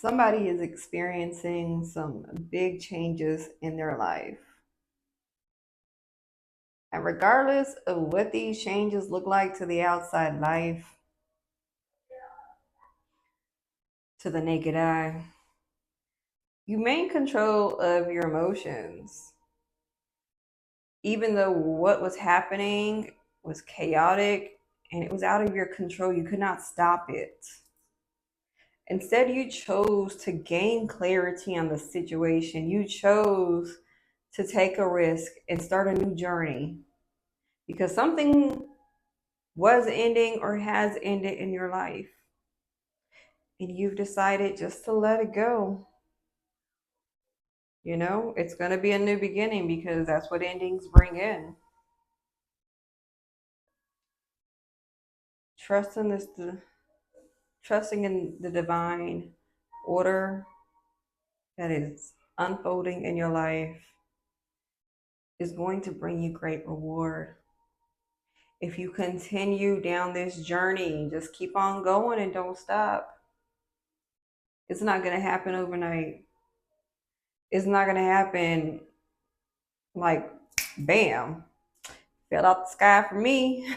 Somebody is experiencing some big changes in their life. And regardless of what these changes look like to the outside life, to the naked eye, you maintain control of your emotions. Even though what was happening was chaotic and it was out of your control, you could not stop it. Instead, you chose to gain clarity on the situation. You chose to take a risk and start a new journey because something was ending or has ended in your life. And you've decided just to let it go. It's going to be a new beginning because that's what endings bring in. Trust in this, trusting in the divine order that is unfolding in your life is going to bring you great reward. If you continue down this journey, just keep on going and don't stop. It's not going to happen overnight. It's not going to happen like bam, fell out the sky for me.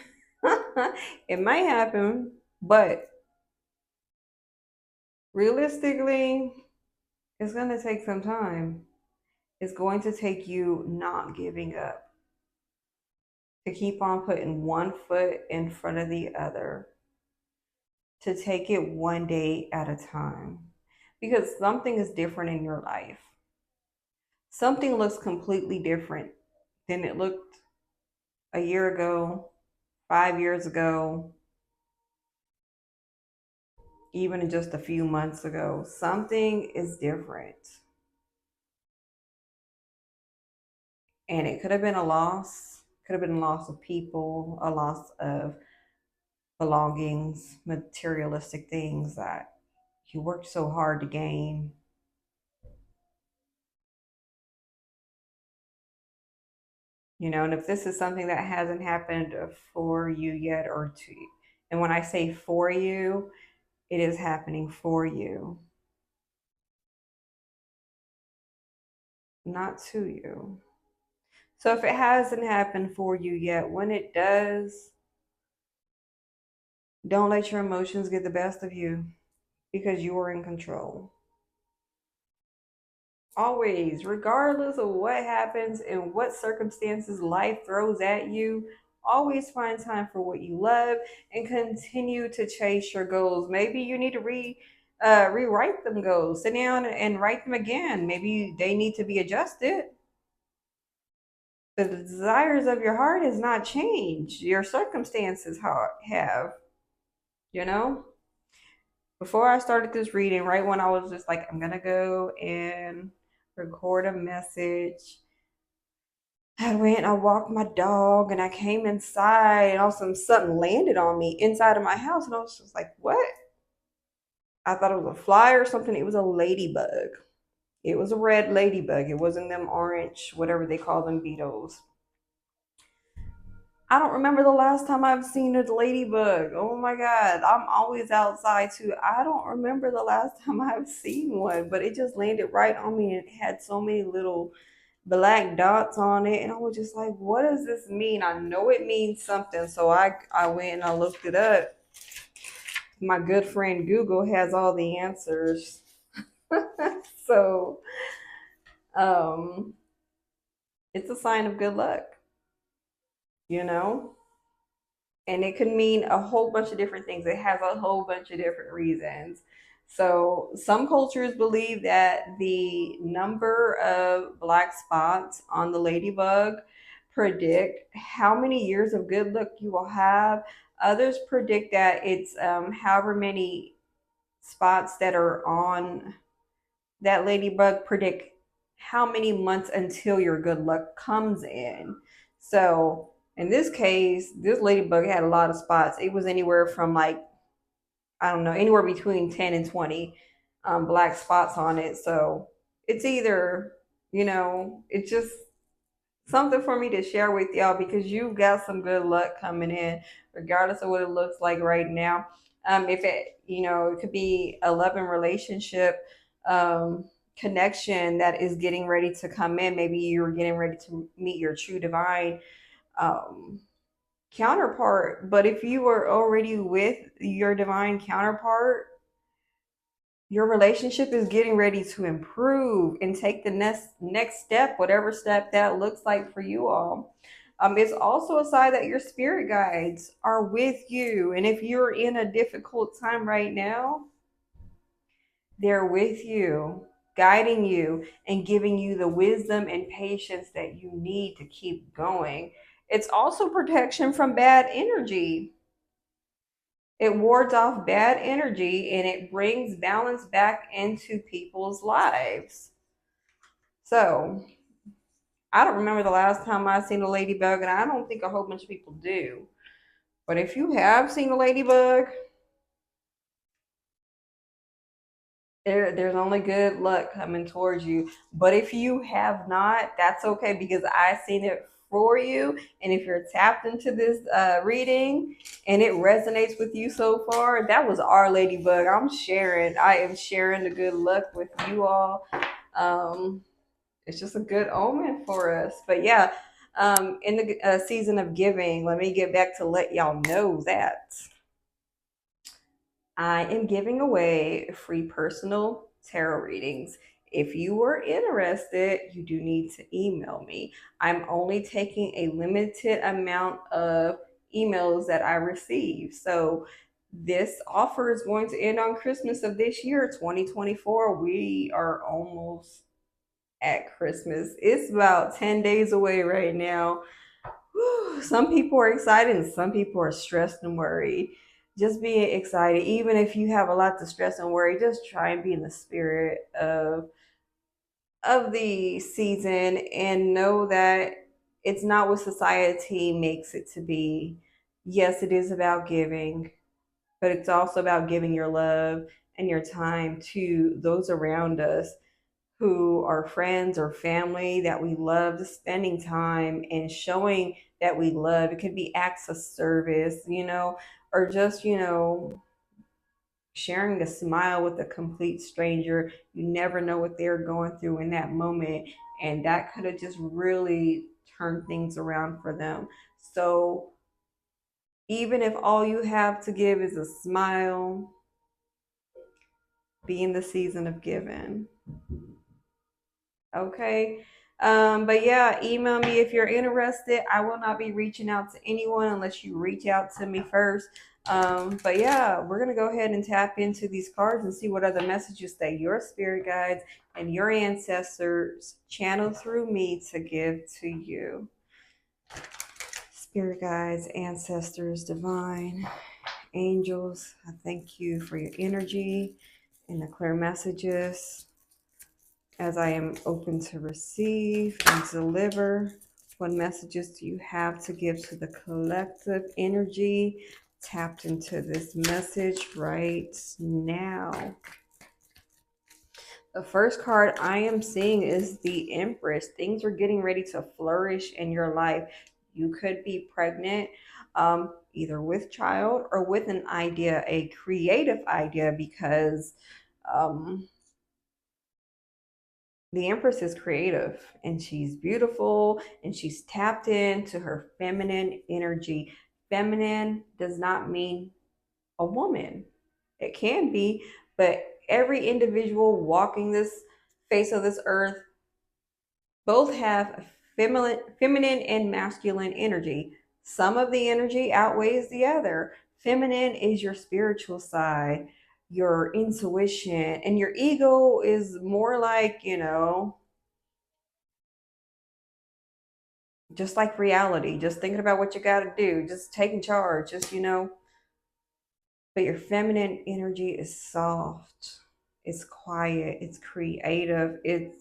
It might happen, but realistically, it's going to take some time. It's going to take you not giving up, to keep on putting one foot in front of the other, to take it one day at a time. Because something is different in your life. Something looks completely different than it looked a year ago, 5 years ago, even just a few months ago. Something is different. And it could have been a loss, could have been a loss of people, a loss of belongings, materialistic things that you worked so hard to gain. And if this is something that hasn't happened for you yet or to you, and when I say for you, it is happening for you, not to you. So if it hasn't happened for you yet, when it does, don't let your emotions get the best of you because you are in control. Always, regardless of what happens and what circumstances life throws at you, always find time for what you love and continue to chase your goals. Maybe you need to rewrite them goals. Sit down and write them again. Maybe they need to be adjusted. The desires of your heart has not changed. Your circumstances have, you know? Before I started this reading, right when I was just like, I'm gonna go and record a message, I went and I walked my dog and I came inside and all of a sudden something landed on me inside of my house and I was just like, what? I thought it was a fly or something. It was a ladybug. It was a red ladybug. It wasn't them orange, whatever they call them, beetles. I don't remember the last time I've seen a ladybug. Oh my God. I'm always outside too. I don't remember the last time I've seen one, but it just landed right on me and it had so many little black dots on it. And I was just like, what does this mean? I know it means something. So I went and I looked it up. My good friend Google has all the answers. So um, it's a sign of good luck, you know? And it could mean a whole bunch of different things. It has a whole bunch of different reasons. So some cultures believe that the number of black spots on the ladybug predict how many years of good luck you will have. Others predict that it's however many spots that are on that ladybug predict how many months until your good luck comes in. So in this case, this ladybug had a lot of spots. It was anywhere from like, I don't know, anywhere between 10 and 20 black spots on it. So it's either, it's just something for me to share with y'all because you got some good luck coming in, regardless of what it looks like right now. If it, it could be a loving relationship, um, connection that is getting ready to come in. Maybe you're getting ready to meet your true divine um, counterpart. But if you were already with your divine counterpart, your relationship is getting ready to improve and take the next step, whatever step that looks like for you all. It's also a sign that your spirit guides are with you. And if you're in a difficult time right now, they're with you, guiding you and giving you the wisdom and patience that you need to keep going. It's also protection from bad energy. It wards off bad energy and it brings balance back into people's lives. So, I don't remember the last time I seen a ladybug, and I don't think a whole bunch of people do. But if you have seen a ladybug, there's only good luck coming towards you. But if you have not, that's okay because I seen it for you. And if you're tapped into this reading and it resonates with you so far, that was our ladybug. I am sharing the good luck with you all. Um, it's just a good omen for us. But yeah, in the season of giving, let me get back to let y'all know that I am giving away free personal tarot readings. If you are interested, you do need to email me. I'm only taking a limited amount of emails that I receive. So this offer is going to end on Christmas of this year, 2024. We are almost at Christmas. It's about 10 days away right now. Some people are excited and some people are stressed and worried. Just being excited, even if you have a lot to stress and worry, just try and be in the spirit of the season and know that it's not what society makes it to be. Yes, it is about giving, but it's also about giving your love and your time to those around us who are friends or family that we love, just spending time and showing that we love. It could be acts of service, or just, sharing a smile with a complete stranger. You never know what they're going through in that moment. And that could have just really turned things around for them. So even if all you have to give is a smile, be in the season of giving. Okay. But yeah, email me if you're interested. I will not be reaching out to anyone unless you reach out to me first. But yeah, we're going to go ahead and tap into these cards and see what other messages that your spirit guides and your ancestors channel through me to give to you. Spirit guides, ancestors, divine angels, I thank you for your energy and the clear messages as I am open to receive and deliver. What messages do you have to give to the collective energy tapped into this message right now? The first card I am seeing is the Empress. Things are getting ready to flourish in your life. You could be pregnant, either with child or with an idea, a creative idea, because the Empress is creative and she's beautiful and she's tapped into her feminine energy. Feminine does not mean a woman. It can be, but every individual walking this face of this earth both have feminine and masculine energy. Some of the energy outweighs the other. Feminine is your spiritual side, your intuition, and your ego is more like, just like reality, just thinking about what you got to do, just taking charge, but your feminine energy is soft, it's quiet, it's creative, it's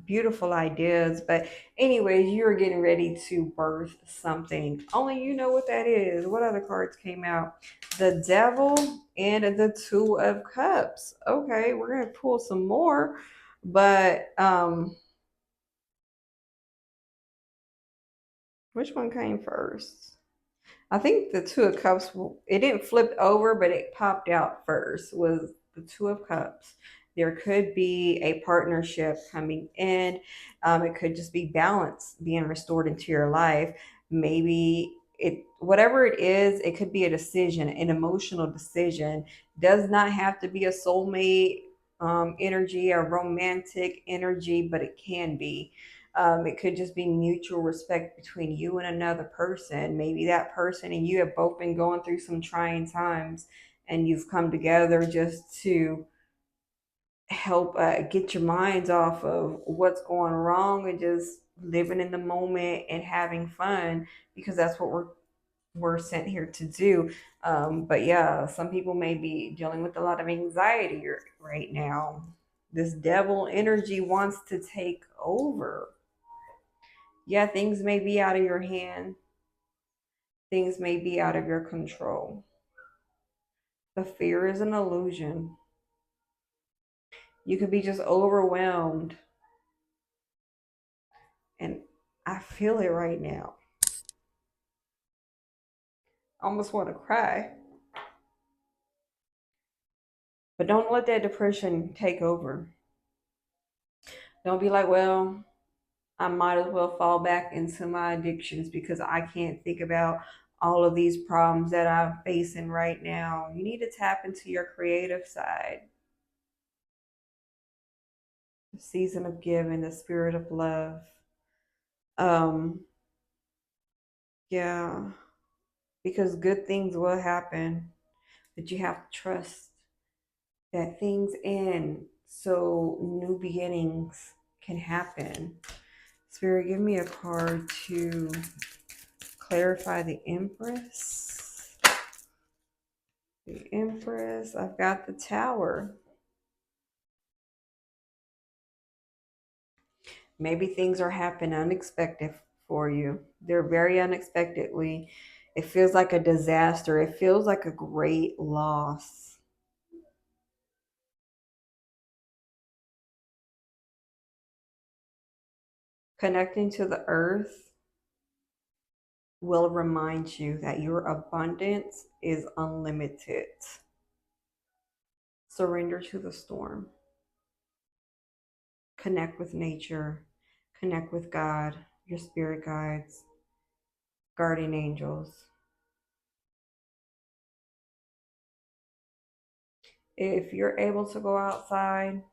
beautiful ideas. But anyways, you're getting ready to birth something. Only you know what that is. What other cards came out? The Devil and the Two of Cups. Okay, we're going to pull some more, but which one came first? I think the Two of Cups, it didn't flip over, but it popped out first, was the Two of Cups. There could be a partnership coming in. It could just be balance being restored into your life. Maybe whatever it is, it could be a decision, an emotional decision. Does not have to be a soulmate energy or romantic energy, but it can be. It could just be mutual respect between you and another person. Maybe that person and you have both been going through some trying times, and you've come together just to help get your minds off of what's going wrong and just living in the moment and having fun, because that's what we're sent here to do. But yeah, some people may be dealing with a lot of anxiety right now. This devil energy wants to take over. Yeah, things may be out of your hand, things may be out of your control. But fear is an illusion. You could be just overwhelmed. And I feel it right now. I almost want to cry. But don't let that depression take over. Don't be like, well, I might as well fall back into my addictions because I can't think about all of these problems that I'm facing right now. You need to tap into your creative side. The season of giving, the spirit of love. Um, yeah, because good things will happen, but you have to trust that things end so new beginnings can happen. Spirit, give me a card to clarify the Empress. The Empress. I've got the Tower. Maybe things are happening unexpected for you. They're very unexpectedly. It feels like a disaster. It feels like a great loss. Connecting to the earth will remind you that your abundance is unlimited. Surrender to the storm. Connect with nature. Connect with God, your spirit guides, guardian angels. If you're able to go outside,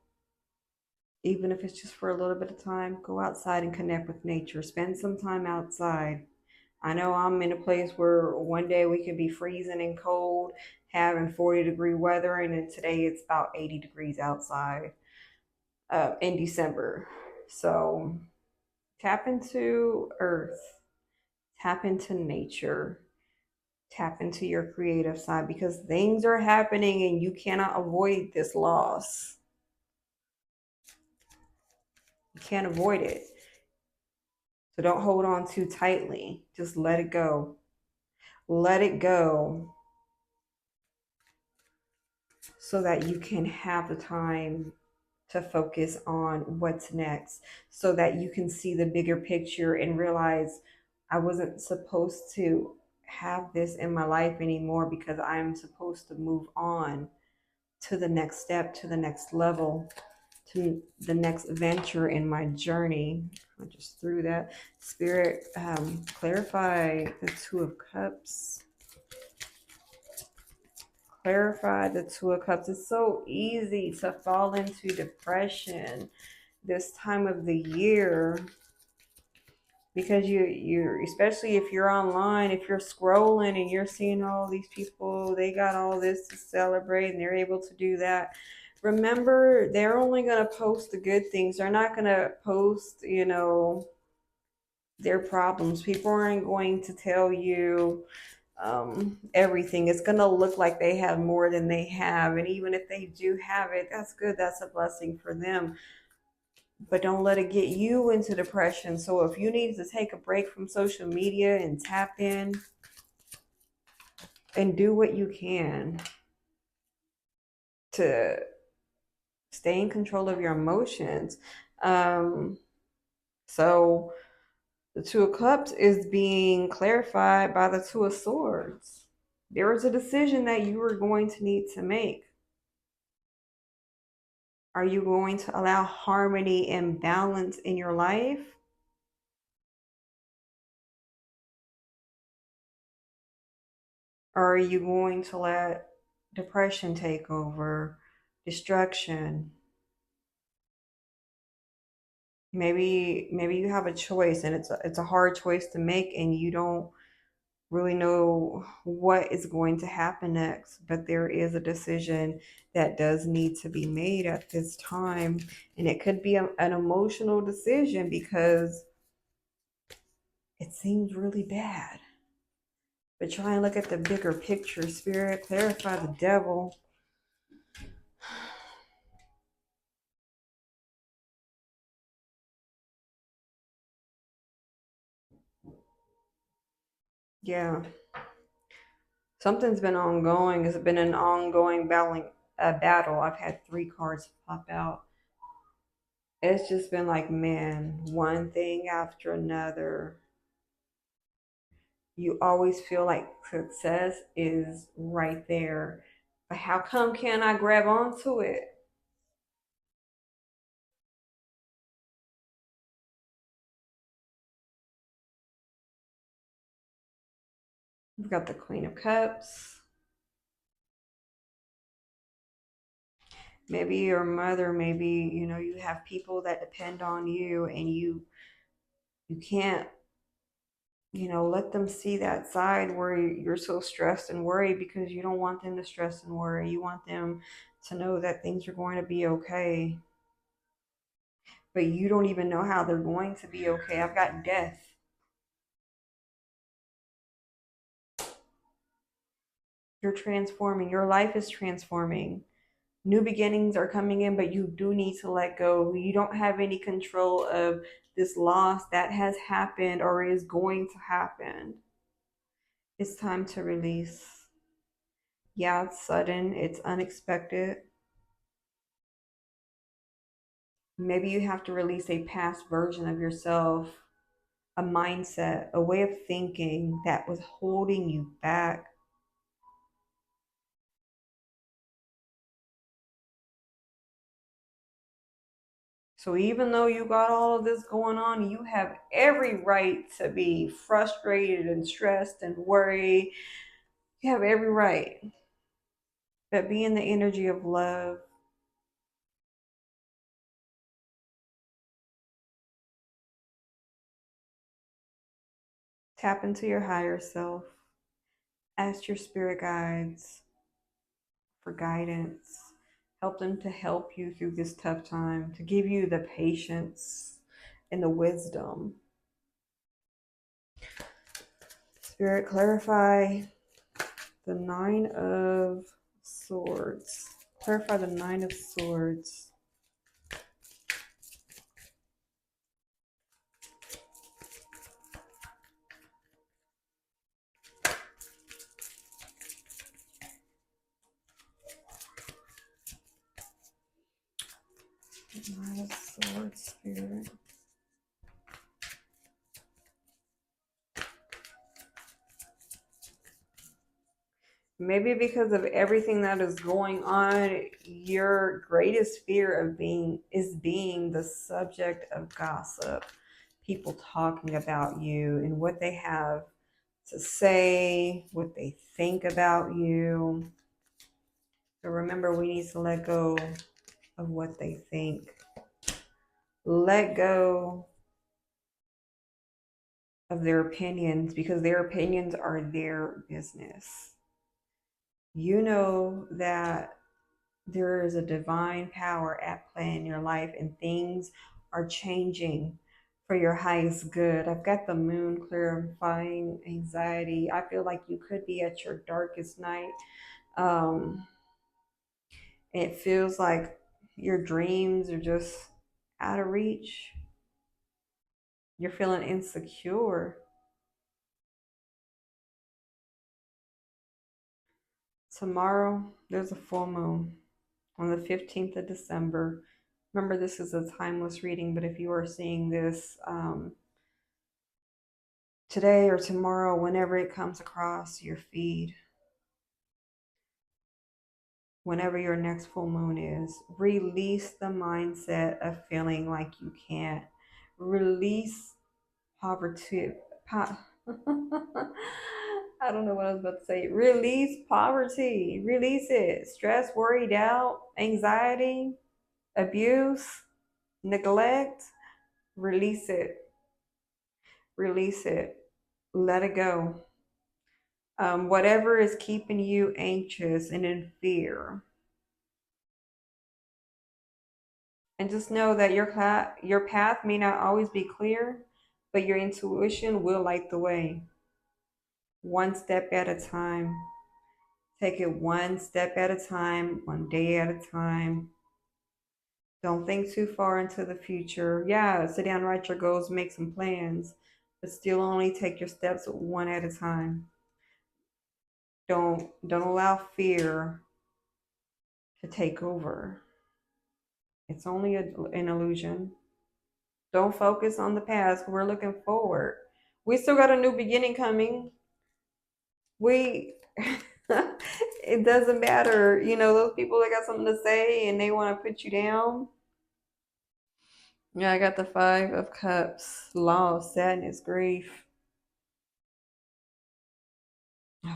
even if it's just for a little bit of time, go outside and connect with nature. Spend some time outside. I know I'm in a place where one day we can be freezing and cold, having 40-degree weather, and then today it's about 80 degrees outside in December. So tap into earth, tap into nature, tap into your creative side, because things are happening and you cannot avoid this loss. You can't avoid it. So don't hold on too tightly. Just let it go. Let it go so that you can have the time to focus on what's next, so that you can see the bigger picture and realize I wasn't supposed to have this in my life anymore, because I'm supposed to move on to the next step, to the next level, to the next venture in my journey. I just threw that. Spirit, clarify the Two of Cups. Clarify the Two of Cups. It's so easy to fall into depression this time of the year, because you're, especially if you're online, if you're scrolling and you're seeing all these people, they got all this to celebrate and they're able to do that. Remember, they're only going to post the good things. They're not going to post, their problems. People aren't going to tell you everything. It's going to look like they have more than they have. And even if they do have it, that's good. That's a blessing for them. But don't let it get you into depression. So if you need to take a break from social media and tap in and do what you can to stay in control of your emotions. So The Two of Cups is being clarified by the Two of Swords. There is a decision that you are going to need to make. Are you going to allow harmony and balance in your life? Or are you going to let depression take over, destruction? Maybe you have a choice, and it's a hard choice to make, and you don't really know what is going to happen next, but there is a decision that does need to be made at this time, and it could be an emotional decision because it seems really bad. But try and look at the bigger picture. Spirit, clarify the devil. Yeah, something's been ongoing. It's been an ongoing battle. I've had three cards pop out. It's just been like, man, one thing after another. You always feel like success is right there. But how come can't I grab onto it? We've got the Queen of Cups. Maybe your mother, maybe, you have people that depend on you, and you can't, let them see that side where you're so stressed and worried, because you don't want them to stress and worry. You want them to know that things are going to be okay. But you don't even know how they're going to be okay. I've got death. You're transforming. Your life is transforming. New beginnings are coming in, but you do need to let go. You don't have any control of this loss that has happened or is going to happen. It's time to release. Yeah, it's sudden, it's unexpected. Maybe you have to release a past version of yourself, a mindset, a way of thinking that was holding you back. So even though you got all of this going on, you have every right to be frustrated and stressed and worried. You have every right. But be in the energy of love. Tap into your higher self. Ask your spirit guides for guidance. Help them to help you through this tough time, to give you the patience and the wisdom. Spirit, clarify the Nine of Swords. Clarify the Nine of Swords. Nine of Swords, Spirit. Maybe because of everything that is going on, your greatest fear of being the subject of gossip. People talking about you and what they have to say, what they think about you. So remember, we need to let go of what they think. Let go of their opinions, because their opinions are their business. You know that there is a divine power at play in your life, and things are changing for your highest good. I've got the moon clarifying anxiety. I feel like you could be at your darkest night. Um, it feels like your dreams are just out of reach. You're feeling insecure. Tomorrow, there's a full moon on the 15th of December. Remember, this is a timeless reading, but if you are seeing this today or tomorrow, whenever it comes across your feed, whenever your next full moon is, release the mindset of feeling like you can't. Release poverty. I don't know what I was about to say. Release poverty. Release it. Stress, worry, doubt, anxiety, abuse, neglect. Release it. Release it. Let it go. Whatever is keeping you anxious and in fear, and just know that your path may not always be clear, but your intuition will light the way. One step at a time. Take it one step at a time, one day at a time. Don't think too far into the future. Yeah, sit down, write your goals, make some plans, but still only take your steps one at a time. Don't allow fear to take over. It's only an illusion. Don't focus on the past. We're looking forward. We still got a new beginning coming. We it doesn't matter. Those people that got something to say and they want to put you down. Yeah, I got the 5 of Cups, loss, sadness, grief.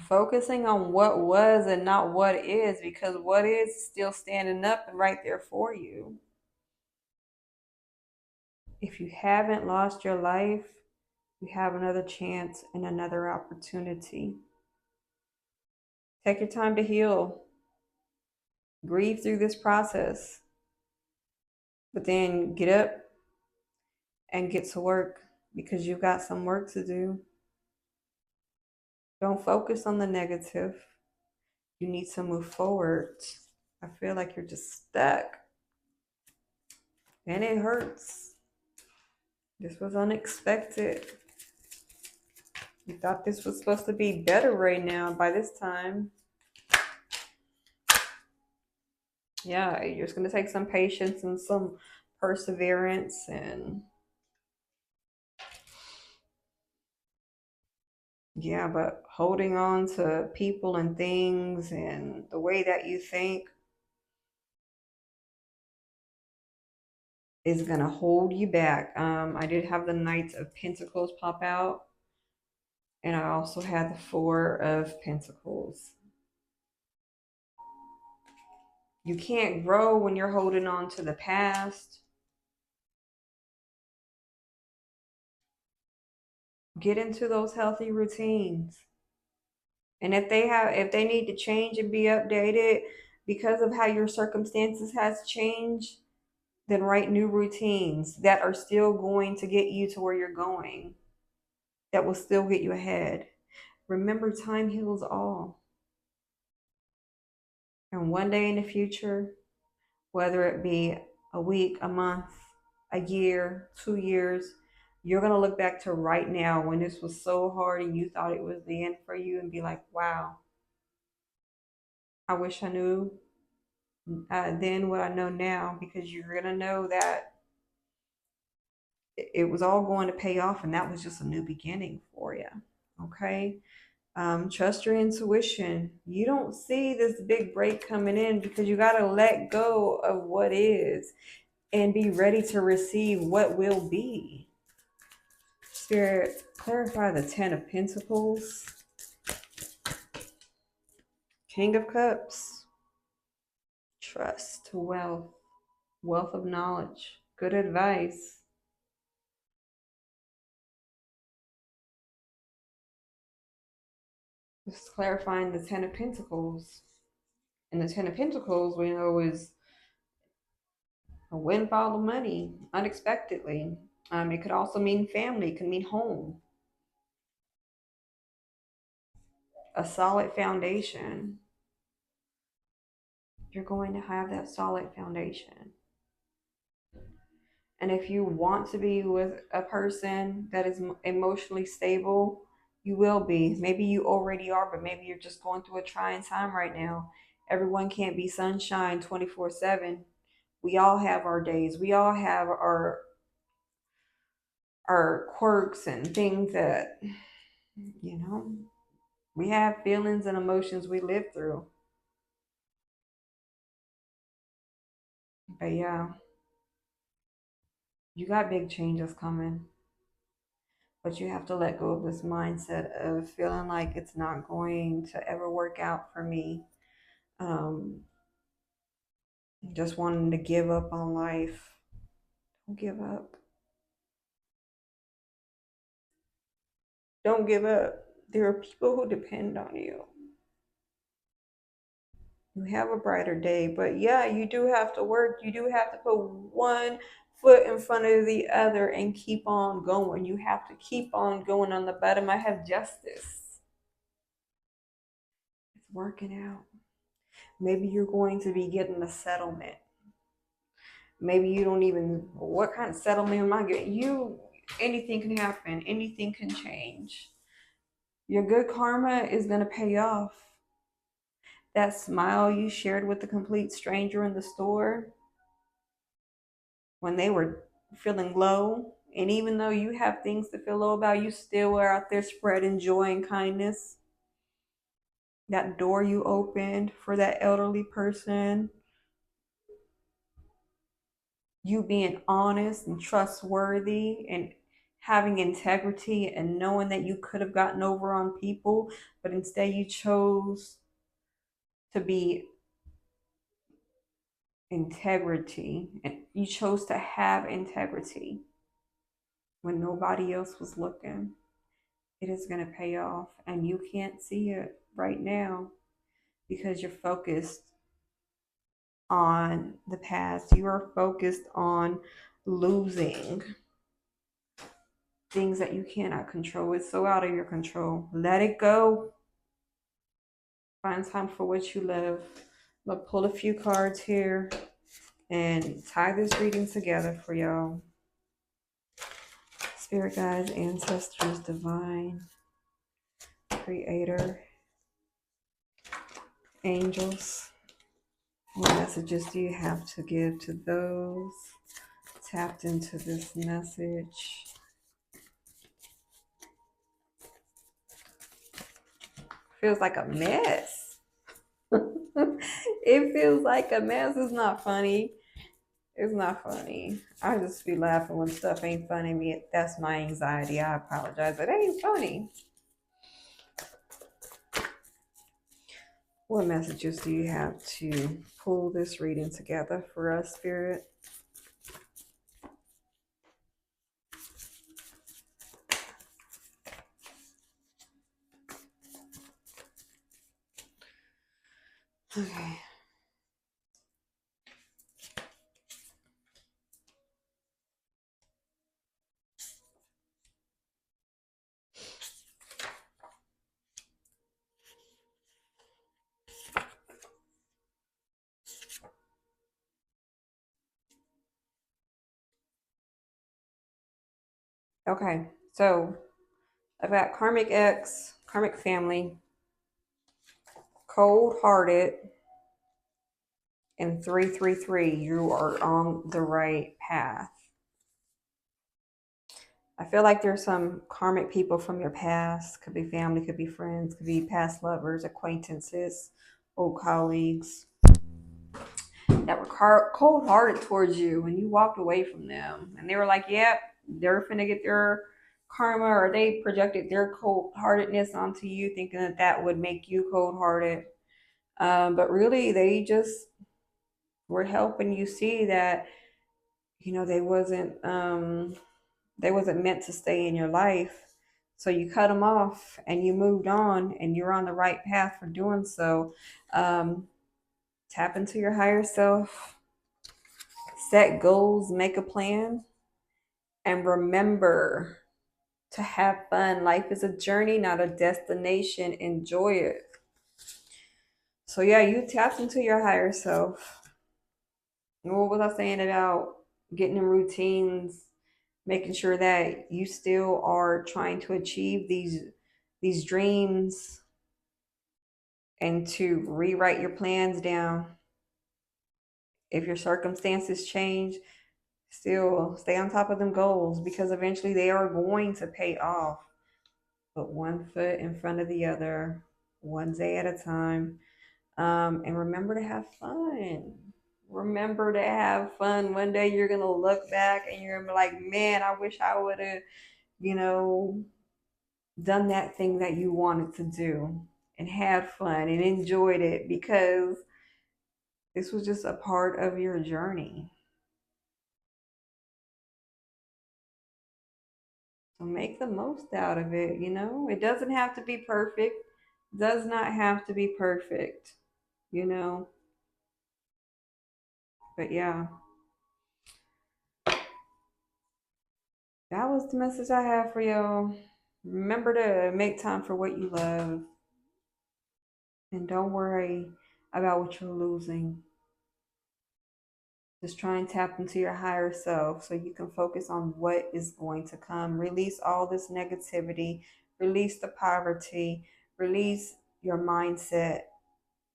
Focusing on what was and not what is, because what is still standing up and right there for you. If you haven't lost your life, you have another chance and another opportunity. Take your time to heal. Grieve through this process. But then get up and get to work, because you've got some work to do. Don't focus on the negative. You need to move forward. I feel like you're just stuck. And it hurts. This was unexpected. You thought this was supposed to be better right now by this time. Yeah, you're just going to take some patience and some perseverance, and yeah, but holding on to people and things and the way that you think is going to hold you back. I did have the Knights of Pentacles pop out, and I also had the 4 of Pentacles. You can't grow when you're holding on to the past. Get into those healthy routines. And if they need to change and be updated because of how your circumstances has changed, then write new routines that are still going to get you to where you're going, that will still get you ahead. Remember, time heals all. And one day in the future, whether it be a week, a month, a year, 2 years, you're going to look back to right now when this was so hard and you thought it was the end for you, and be like, wow, I wish I knew then what I know now, because you're going to know that it was all going to pay off, and that was just a new beginning for you. Okay. Trust your intuition. You don't see this big break coming in, because you got to let go of what is and be ready to receive what will be. Spirit, clarify the 10 of Pentacles, King of Cups, trust, wealth, wealth of knowledge, good advice. Just clarifying the 10 of Pentacles. And the 10 of Pentacles, we know, is a windfall of money unexpectedly. It could also mean family, it could mean home, a solid foundation. You're going to have that solid foundation. And if you want to be with a person that is emotionally stable, you will be. Maybe you already are, but maybe you're just going through a trying time right now. Everyone can't be sunshine 24/7. We all have our days. We all have our quirks and things that, you know, we have feelings and emotions we live through. But yeah, you got big changes coming. But you have to let go of this mindset of feeling like it's not going to ever work out for me. Um, just wanting to give up on life. Don't give up. Don't give up. There are people who depend on you. You have a brighter day, but yeah, you do have to work. You do have to put one foot in front of the other and keep on going. You have to keep on going. On the bottom, I have justice. It's working out. Maybe you're going to be getting a settlement. Maybe you don't even, what kind of settlement am I getting? Anything can happen. Anything can change. Your good karma is going to pay off. That smile you shared with the complete stranger in the store when they were feeling low, and even though you have things to feel low about, you still are out there spreading joy and kindness. That door you opened for that elderly person, you being honest and trustworthy and having integrity and knowing that you could have gotten over on people, but instead you chose to be integrity, and you chose to have integrity when nobody else was looking. It is going to pay off, and you can't see it right now because you're focused on the past. You are focused on losing things that you cannot control. It's so out of your control. Let it go. Find time for what you love. I'm going to pull a few cards here and tie this reading together for y'all. Spirit guides, ancestors, divine, creator, angels. What messages do you have to give to those tapped into this message? Feels like a mess. It feels like a mess. It's not funny. It's not funny. I just be laughing when stuff ain't funny. Me, that's my anxiety. I apologize. It ain't funny. What messages do you have to pull this reading together for us, Spirit? Okay. Okay. So I've got karmic ex, karmic family, cold hearted, and 333. You are on the right path. I feel like there's some karmic people from your past. Could be family, could be friends, could be past lovers, acquaintances, old colleagues that were cold hearted towards you when you walked away from them. And they were like, yep, they're finna get their karma, or they projected their cold heartedness onto you, thinking that that would make you cold hearted. But really, they just were helping you see that, you know, they wasn't meant to stay in your life. So you cut them off and you moved on, and you're on the right path for doing so. Um, Tap into your higher self, set goals, make a plan, and remember to have fun. Life is a journey, not a destination. Enjoy it. So yeah, you tapped into your higher self. What was I saying about getting in routines, making sure that you still are trying to achieve these dreams, and to rewrite your plans down. If your circumstances change, Still stay on top of them goals because eventually they are going to pay off. Put one foot in front of the other, one day at a time. And remember to have fun. Remember to have fun. One day you're going to look back and you're going to be like, man, I wish I would have, you know, done that thing that you wanted to do and had fun and enjoyed it because this was just a part of your journey. So make the most out of it, you know? It doesn't have to be perfect. Does not have to be perfect, you know? But yeah, that was the message I have for y'all. Remember to make time for what you love and don't worry about what you're losing. Just try and tap into your higher self so you can focus on what is going to come. Release all this negativity, release the poverty, release your mindset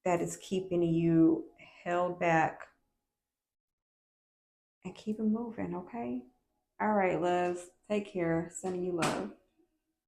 that is keeping you held back and keep it moving, okay? All right, loves. Take care. Sending you love.